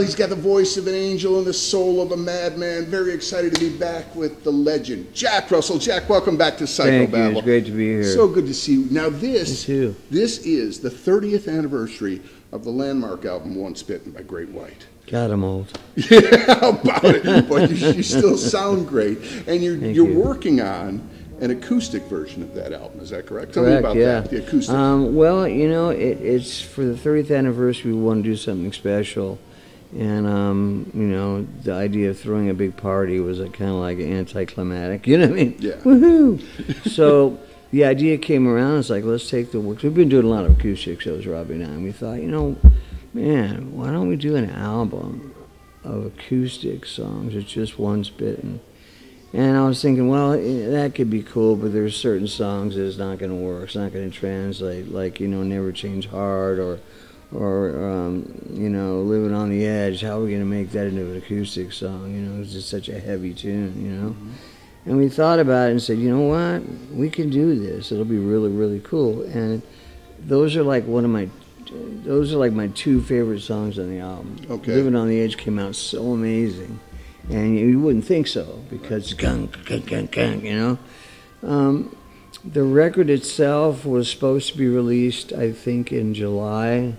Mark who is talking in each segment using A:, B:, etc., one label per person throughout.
A: Well, he's got the voice of an angel and the soul of a madman. Very excited to be back with the legend, Jack Russell. Jack, welcome back to Psycho Babble.
B: Thank you. It's great to be here.
A: So good to see you. Now this
B: too.
A: This is the 30th anniversary of the landmark album Once Bitten by Great White.
B: God, I'm old.
A: Yeah, how about it? But you still sound great. And you're working on an acoustic version of that album. Is that correct? Tell me about that, the acoustic.
B: Well, you know, it's for the 30th anniversary. We want to do something special. And, you know, the idea of throwing a big party was kind of like anticlimactic. You know what I mean?
A: Yeah.
B: Woohoo! So the idea came around. It's like, let's take the work. We've been doing a lot of acoustic shows, Robbie and I. And we thought, you know, man, why don't we do an album of acoustic songs? It's just Once Bitten. And I was thinking, well, that could be cool, but there's certain songs that it's not going to work. It's not going to translate, like, you know, Never Change Heart or you know, Living on the Edge. How are we going to make that into an acoustic song? You know, it's just such a heavy tune, you know. Mm-hmm. And we thought about it and said, you know what, we can do this. It'll be really, really cool. And those are like my two favorite songs on the album.
A: Okay.
B: Living on the Edge came out so amazing. And you wouldn't think so, because gunk, you know. The record itself was supposed to be released, I think, in July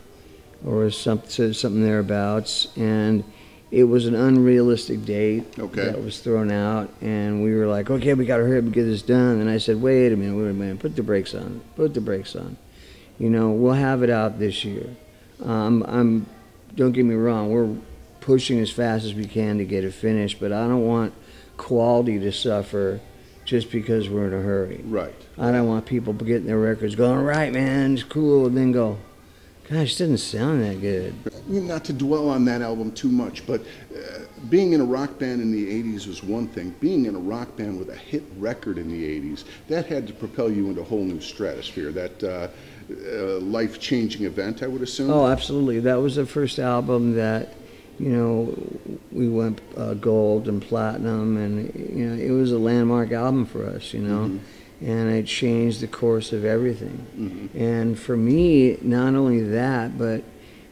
B: or something thereabouts, and it was an unrealistic date that was thrown out, and we were like, okay, we got to hurry up and get this done. And I said, wait a minute, put the brakes on, You know, we'll have it out this year. Don't get me wrong, we're pushing as fast as we can to get it finished, but I don't want quality to suffer just because we're in a hurry.
A: Right.
B: I don't want people getting their records going, right, man, it's cool, and then go, gosh, it doesn't sound that good.
A: Not to dwell on that album too much, but being in a rock band in the 80s was one thing. Being in a rock band with a hit record in the 80s, that had to propel you into a whole new stratosphere. That life-changing event, I would assume?
B: Oh, absolutely. That was the first album that, you know, we went gold and platinum, and, you know, it was a landmark album for us, you know. Mm-hmm. And it changed the course of everything. Mm-hmm. And for me, not only that, but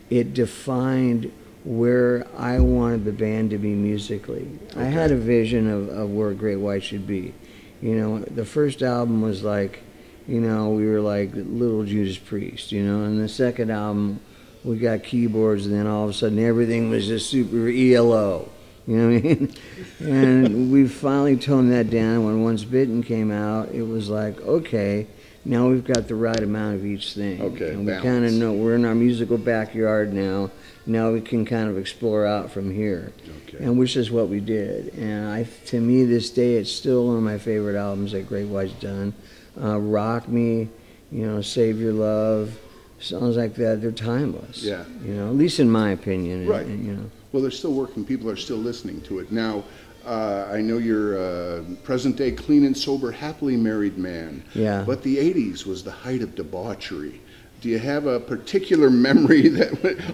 B: it defined where I wanted the band to be musically. Okay. I had a vision of where Great White should be. You know, the first album was like, you know, we were like little Judas Priest, you know, and the second album, we got keyboards, and then all of a sudden everything was just super ELO. You know what I mean? And we finally toned that down. When Once Bitten came out, it was like, okay, now we've got the right amount of each thing.
A: Okay,
B: and we kind of know we're in our musical backyard now. Now we can kind of explore out from here. Okay. And which is what we did. And to me, this day, it's still one of my favorite albums that Great White's done. Rock Me, you know, Save Your Love, songs like that, they're timeless.
A: Yeah.
B: You know, at least in my opinion.
A: Right.
B: And, you know.
A: Well, they're still working. People are still listening to it. Now, I know you're a present-day clean and sober, happily married man.
B: Yeah.
A: But the 80s was the height of debauchery. Do you have a particular memory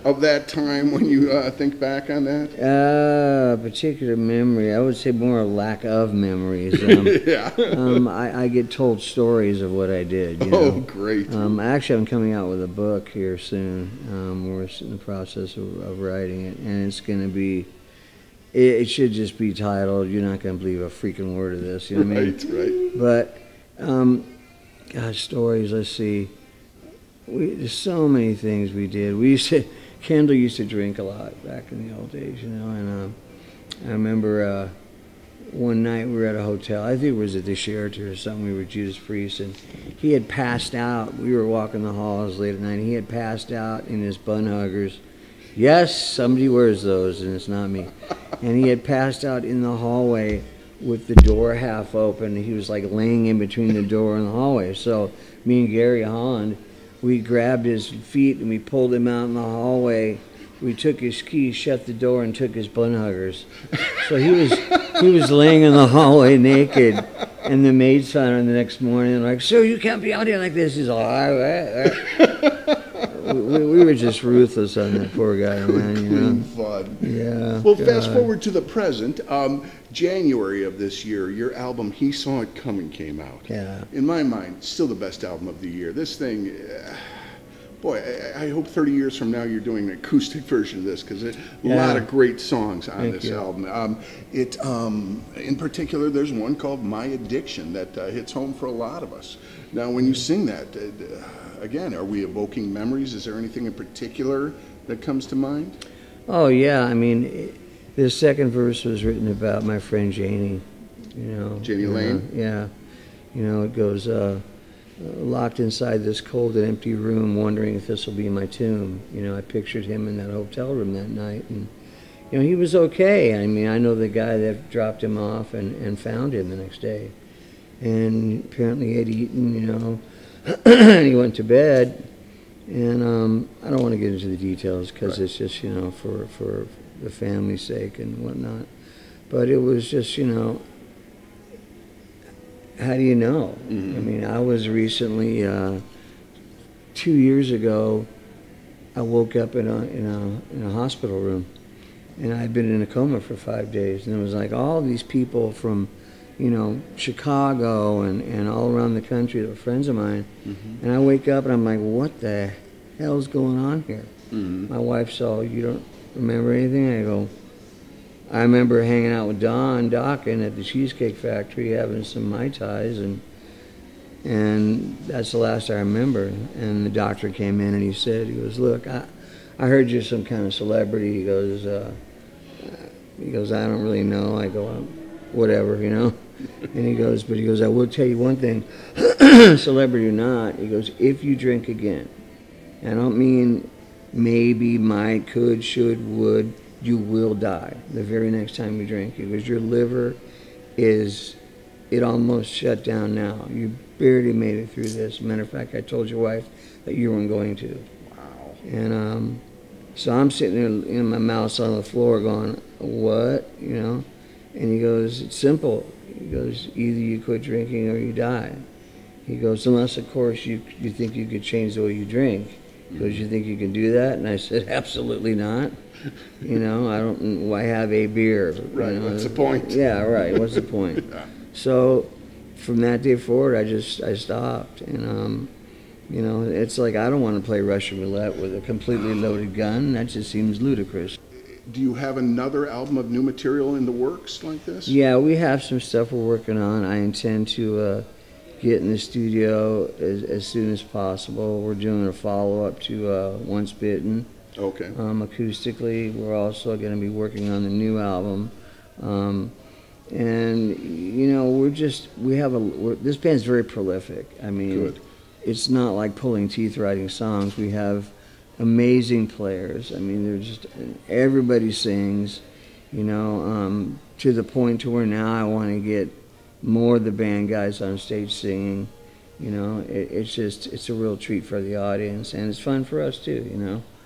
A: of that time when you think back on that?
B: Particular memory, I would say more a lack of memories.
A: Yeah.
B: I get told stories of what I did. You know?
A: Oh, great.
B: Actually, I'm coming out with a book here soon. We're in the process of writing it, and it's going to be, it should just be titled, You're Not Going to Believe a Freaking Word of This. You know what I mean?
A: Right.
B: But, gosh, stories, let's see. There's so many things we did. Kendall used to drink a lot back in the old days, you know, and I remember one night we were at a hotel, I think it was at the Sheraton or something, we were Judas Priest, and he had passed out. We were walking the halls late at night, and he had passed out in his bun huggers. Yes, somebody wears those, and it's not me. And he had passed out in the hallway with the door half open. He was like laying in between the door and the hallway. So me and Gary Holland, we grabbed his feet and we pulled him out in the hallway. We took his keys, shut the door, and took his bun huggers. So he was laying in the hallway naked, and the maids found him the next morning like, "Sir, you can't be out here like this." He's all, we were just ruthless on that poor guy, man. You know?
A: Fun.
B: Yeah.
A: Well,
B: God.
A: fast forward to the present. January of this year, your album "He Saw It Coming" came out.
B: Yeah.
A: In my mind, still the best album of the year. This thing, boy, I hope 30 years from now you're doing an acoustic version of this, because a lot of great songs on this album. In particular, there's one called My Addiction that hits home for a lot of us. Now, when you sing that, again, are we evoking memories? Is there anything in particular that comes to mind?
B: Oh, yeah. I mean, the second verse was written about my friend Jani.
A: Jani Lane?
B: Yeah. It goes, locked inside this cold and empty room, wondering if this will be my tomb. I pictured him in that hotel room that night, and he was okay. I mean, I know the guy that dropped him off and found him the next day, and apparently he had eaten, and he went to bed. And I don't want to get into the details, because it's just for the family's sake and whatnot. But it was just how do you know? I mean, I was recently 2 years ago. I woke up in a hospital room, and I had been in a coma for 5 days, and it was like all these people from Chicago and all around the country that were friends of mine. And I wake up and I'm like, what the hell's going on here? My wife said, you don't remember anything? I go, I remember hanging out with Dockin at the Cheesecake Factory, having some Mai Tais, and that's the last I remember. And the doctor came in and he goes, look, I heard you're some kind of celebrity. He goes, I don't really know. I go, whatever, And he goes, I will tell you one thing, celebrity or not. He goes, if you drink again, I don't mean maybe, might, could, should, would, you will die the very next time you drink. Because your liver it almost shut down now. You barely made it through this. Matter of fact, I told your wife that you weren't going to.
A: Wow.
B: And so I'm sitting there in my mouth on the floor going, what? And he goes, it's simple. He goes, either you quit drinking or you die. He goes, unless, of course, you think you could change the way you drink. Because you think you can do that? And I said, absolutely not. I don't, why have a beer?
A: Right, what's the point?
B: Yeah, right, what's the point? So from that day forward, I stopped. And, it's like I don't want to play Russian roulette with a completely loaded gun. That just seems ludicrous.
A: Do you have another album of new material in the works like this?
B: Yeah, we have some stuff we're working on. I intend to get in the studio as soon as possible. We're doing a follow-up to Once Bitten.
A: Okay.
B: Acoustically, we're also going to be working on the new album. And, this band's very prolific. I mean, It's not like pulling teeth writing songs. We have amazing players. I mean, everybody sings, to the point to where now I want to get more of the band guys on stage singing. It's a real treat for the audience, and it's fun for us too,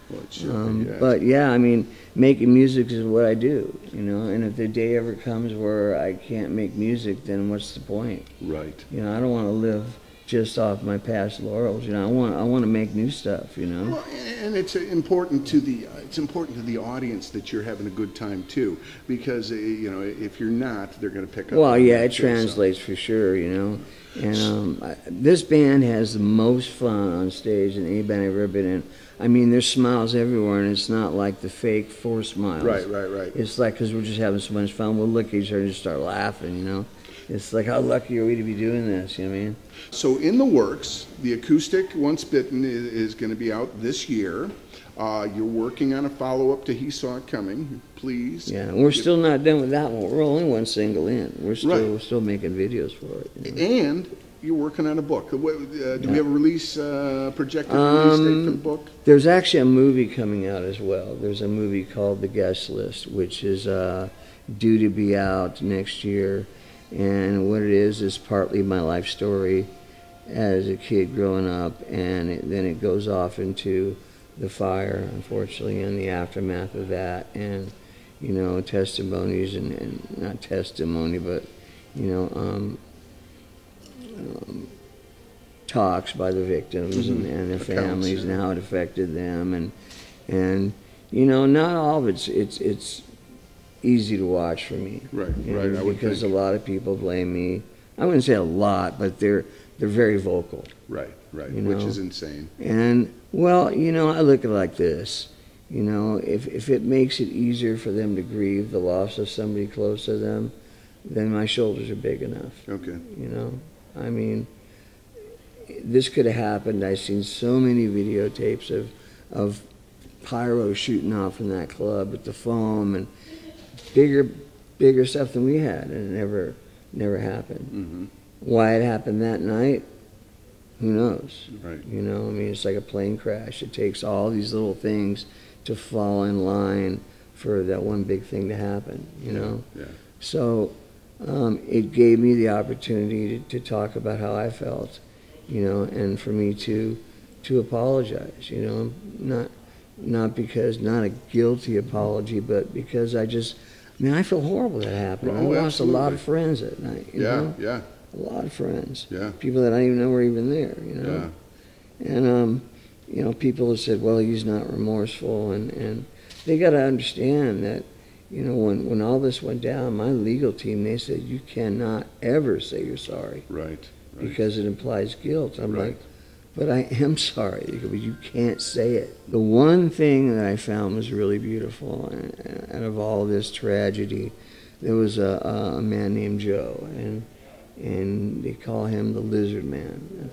A: Well, it should be,
B: But yeah, I mean, making music is what I do, and if the day ever comes where I can't make music, then what's the point?
A: Right.
B: I don't want to live just off my past laurels. I want to make new stuff.
A: Well, and it's important to the audience that you're having a good time too, because if you're not, they're going to pick up.
B: Well, yeah, it translates for sure. And this band has the most fun on stage than any band I've ever been in. I mean, there's smiles everywhere, and it's not like the fake forced smiles.
A: Right.
B: It's like because we're just having so much fun, we'll look at each other and just start laughing. It's like, how lucky are we to be doing this, you know what I mean?
A: So in the works, the acoustic Once Bitten is going to be out this year. You're working on a follow-up to He Saw It Coming, please.
B: Yeah, we're still not done with that one. We're only one single in. We're still making videos for it.
A: And you're working on a book. Do we have a release, projected release date for the book?
B: There's actually a movie coming out as well. There's a movie called The Guest List, which is due to be out next year. And what it is partly my life story as a kid growing up, and then it goes off into the fire, unfortunately, and the aftermath of that, and testimonies and not testimony, but talks by the victims and their families and how it affected them, and not all of it's easy to watch for me.
A: Right.
B: Because a lot of people blame me. I wouldn't say a lot, but there they're very vocal.
A: Right, right,
B: You know?
A: which is insane.
B: And, well, you know, I look at it like this. You know, if it makes it easier for them to grieve the loss of somebody close to them, then my shoulders are big enough.
A: Okay.
B: You know, I mean, this could have happened. I've seen so many videotapes of pyro shooting off from that club with the foam and bigger stuff than we had, and it never happened.
A: Mm-hmm.
B: Why it happened that night, who knows?
A: Right.
B: You know, I mean, it's like a plane crash. It takes all these little things to fall in line for that one big thing to happen, you know?
A: Yeah.
B: So it gave me the opportunity to talk about how I felt, you know, and for me to apologize, you know, not a guilty apology, but because I mean, I feel horrible that happened.
A: Oh,
B: I lost a lot of friends that night, you know?
A: Yeah.
B: A lot of friends.
A: Yeah.
B: People that I didn't even know were even there, you know?
A: Yeah.
B: And, you know, people have said, well, he's not remorseful, and they got to understand that, you know, when all this went down, my legal team, they said, you cannot ever say you're sorry.
A: Right.
B: Because it implies guilt. I'm
A: Right.
B: like, but I am sorry. They go, but you can't say it. The one thing that I found was really beautiful, and of all this tragedy, there was a man named Joe, and they call him the Lizard Man.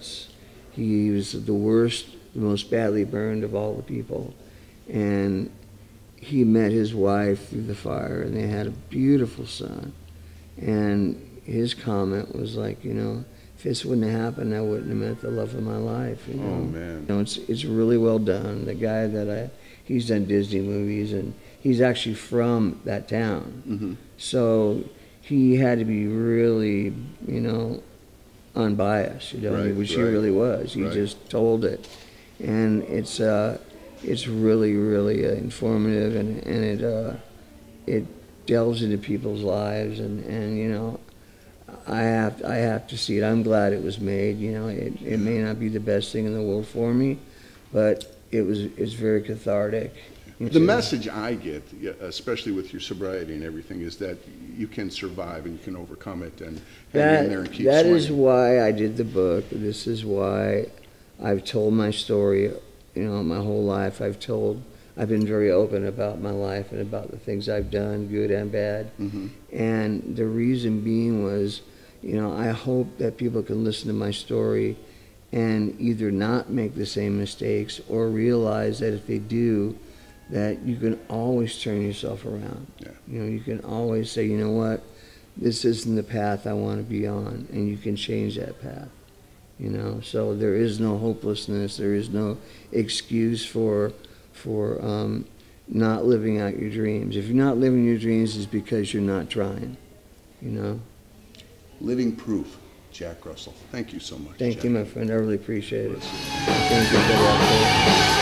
B: He was the worst, the most badly burned of all the people. And he met his wife through the fire, and they had a beautiful son. And his comment was like, you know, if this wouldn't have happened, I wouldn't have met the love of my life. You know?
A: Oh, man.
B: You know, it's really well done. The guy he's done Disney movies, and he's actually from that town.
A: Mm-hmm.
B: So he had to be really, you know, unbiased, you know,
A: Right,
B: which he
A: right,
B: really was. He
A: right.
B: just told it. And it's really, really informative, and it delves into people's lives, and you know, I have to see it. I'm glad it was made. You know, it may not be the best thing in the world for me, but it's very cathartic.
A: The message I get, especially with your sobriety and everything, is that you can survive and you can overcome it and hang in there and keep
B: That
A: swinging.
B: is why I did the book. This is why I've told my story. You know, my whole life I've been very open about my life and about the things I've done, good and bad.
A: Mm-hmm.
B: And the reason being was, you know, I hope that people can listen to my story and either not make the same mistakes or realize that if they do, that you can always turn yourself around.
A: Yeah.
B: You know, you can always say, you know what, this isn't the path I want to be on, and you can change that path. You know, so there is no hopelessness. There is no excuse for not living out your dreams. If you're not living your dreams, it's because you're not trying. You know.
A: Living proof, Jack Russell. Thank you so much.
B: Thank
A: Jack.
B: you, my friend. I really appreciate it. Thank you, everybody out there.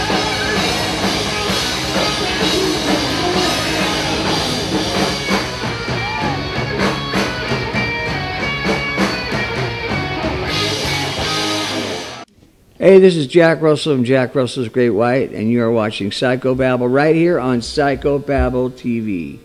B: Hey, this is Jack Russell from Jack Russell's Great White, and you are watching Psycho Babble right here on Psycho Babble TV.